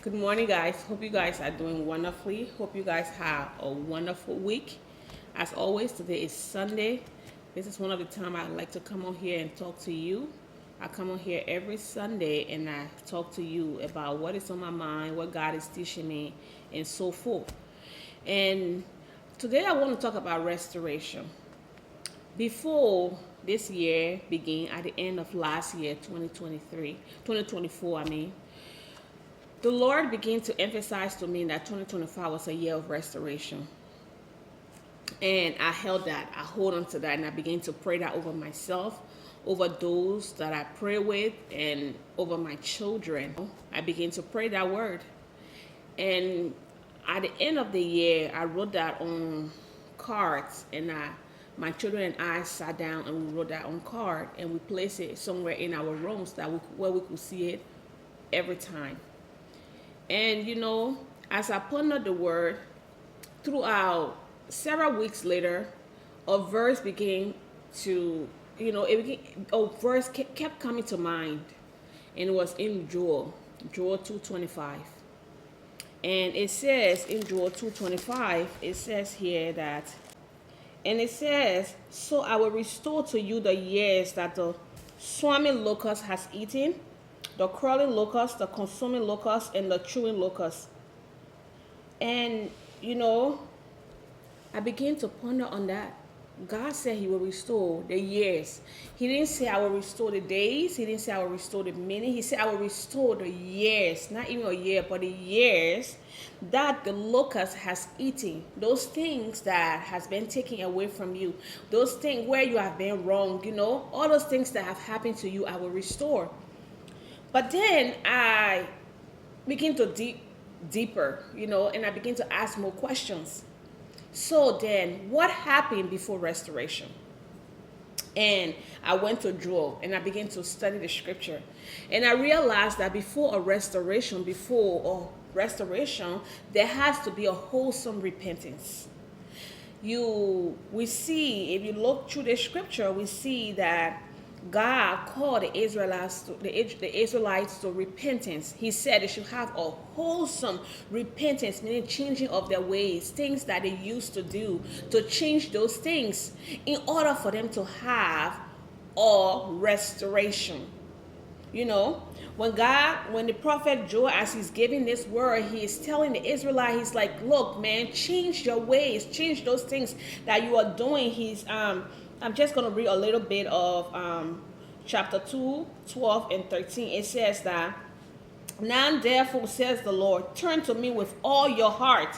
Good morning, guys. Hope you guys are doing wonderfully. Hope you guys have a wonderful week. As always, today is Sunday. This is one of the times I like to come on here and talk to you. I come on here every Sunday and I talk to you about what is on my mind, what God is teaching me, and so forth. And today I want to talk about restoration. Before this year began, at the end of last year, 2024, the Lord began to emphasize to me that 2025 was a year of restoration. And I held that, I hold on to that, and I began to pray that over myself, over those that I pray with, and over my children. I began to pray that word. And at the end of the year, I wrote that on cards, and my children and I sat down and we wrote that on card, and we placed it somewhere in our rooms where we could see it every time. And as I pondered the word throughout, several weeks later, a verse began to, a verse kept coming to mind, and it was in Joel 2:25. And it says in Joel 2:25, it says here that, and it says, "So I will restore to you the years that the swarming locust has eaten, the crawling locust, the consuming locust, and the chewing locust." And, I began to ponder on that. God said he will restore the years. He didn't say I will restore the days. He didn't say I will restore the minute. He said I will restore the years, not even a year, but the years that the locust has eaten. Those things that has been taken away from you. Those things where you have been wrong, all those things that have happened to you, I will restore. But then I begin to deeper, and I begin to ask more questions. So then, what happened before restoration? And I went to Joel and I began to study the scripture. And I realized that before restoration, there has to be a wholesome repentance. We see, if you look through the scripture, we see that God called the Israelites to repentance. He said they should have a wholesome repentance, meaning changing of their ways, things that they used to do, to change those things in order for them to have a restoration. When the prophet Joel, as he's giving this word, he is telling the Israelites, he's like, look, man, change your ways, change those things that you are doing. I'm just going to read a little bit of chapter 2, 12 and 13. It says that, "Now therefore says the Lord, turn to me with all your heart,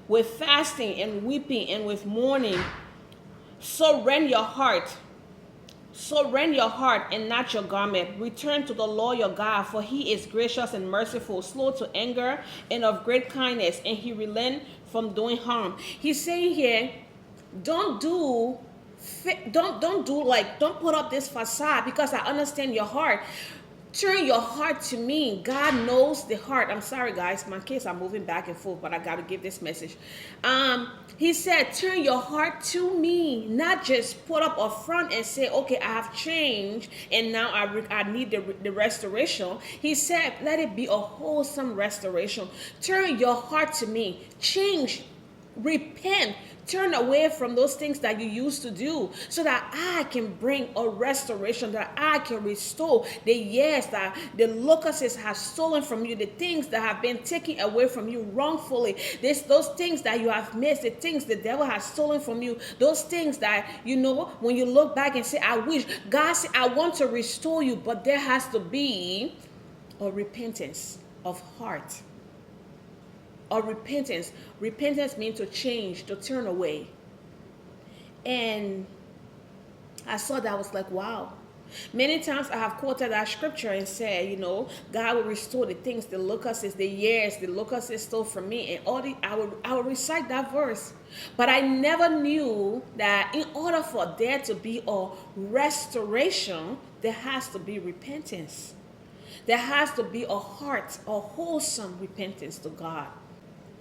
with fasting and weeping and with mourning. So rend your heart and not your garment. Return to the Lord your God, for he is gracious and merciful, slow to anger and of great kindness, and he relent from doing harm." He's saying here, don't put up this facade, because I understand your heart. Turn your heart to me. God knows the heart. I'm sorry, guys, my kids are moving back and forth, but I got to give this message. He said, turn your heart to me, not just put up a front and say, okay, I have changed and now I need the restoration. He said, let it be a wholesome restoration. Turn your heart to me. Change. Repent. Turn away from those things that you used to do, so that I can bring a restoration, that I can restore the years that the locusts have stolen from you, the things that have been taken away from you wrongfully, those things that you have missed, the things the devil has stolen from you, those things that, when you look back and say, I wish. God said, I want to restore you, but there has to be a repentance of heart. Or repentance. Repentance means to change, to turn away. And I saw that, I was like, wow. Many times I have quoted that scripture and said, God will restore the things, the locusts, the years, the locusts stole from me, and I will recite that verse. But I never knew that in order for there to be a restoration, there has to be repentance. There has to be a heart, a wholesome repentance to God.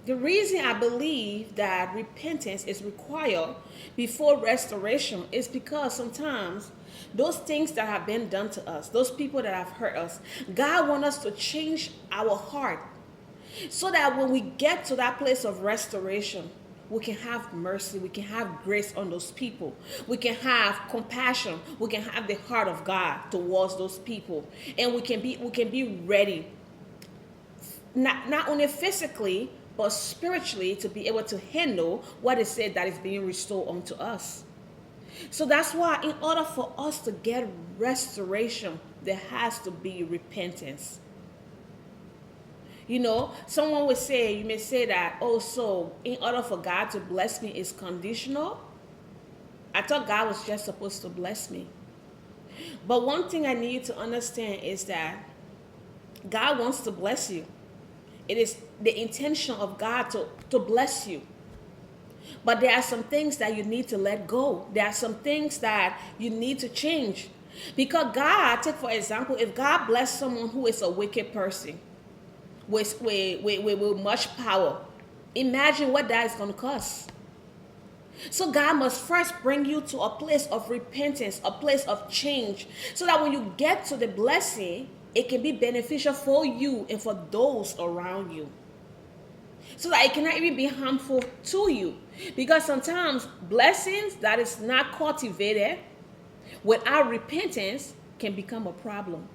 The reason I believe that repentance is required before restoration is because sometimes those things that have been done to us, those people that have hurt us, God wants us to change our heart. So that when we get to that place of restoration, we can have mercy, we can have grace on those people, we can have compassion, we can have the heart of God towards those people, and we can be ready, not only physically but spiritually, to be able to handle what is said that is being restored unto us. So that's why, in order for us to get restoration, there has to be repentance. You know, someone would say, you may say that, oh, so in order for God to bless me is conditional. I thought God was just supposed to bless me. But one thing I need you to understand is that God wants to bless you. It is the intention of God to bless you. But there are some things that you need to let go. There are some things that you need to change. Because God, take for example, if God bless someone who is a wicked person with much power, imagine what that is going to cost. So God must first bring you to a place of repentance, a place of change, so that when you get to the blessing, it can be beneficial for you and for those around you. So that it cannot even be harmful to you. Because sometimes blessings that is not cultivated without repentance can become a problem.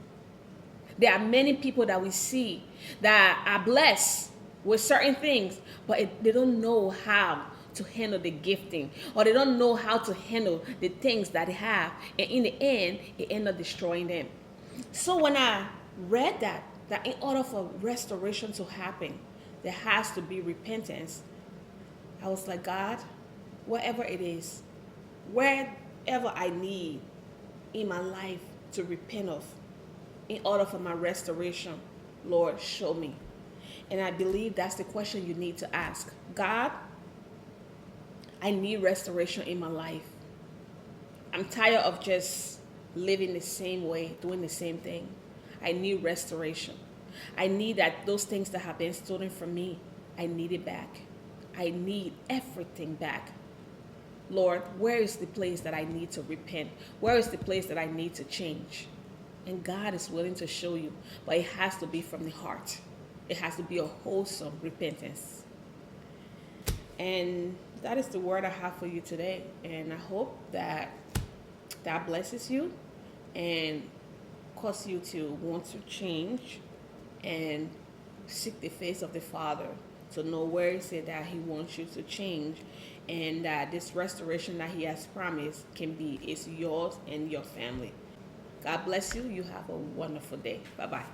There are many people that we see that are blessed with certain things, but they don't know how to handle the gifting, or they don't know how to handle the things that they have, and in the end it ends up destroying them. So when I read that in order for restoration to happen, there has to be repentance, I was like, God, whatever it is, wherever I need in my life to repent of, in order for my restoration, Lord, show me. And I believe that's the question you need to ask. God, I need restoration in my life. I'm tired of just living the same way, doing the same thing. I need restoration. I need that those things that have been stolen from me, I need it back. I need everything back. Lord, where is the place that I need to repent? Where is the place that I need to change? And God is willing to show you, but it has to be from the heart. It has to be a wholesome repentance. And that is the word I have for you today. And I hope that that blesses you and cause you to want to change and seek the face of the Father, to know where He said that He wants you to change, and that this restoration that He has promised is yours and your family. God bless you. You have a wonderful day. Bye-bye.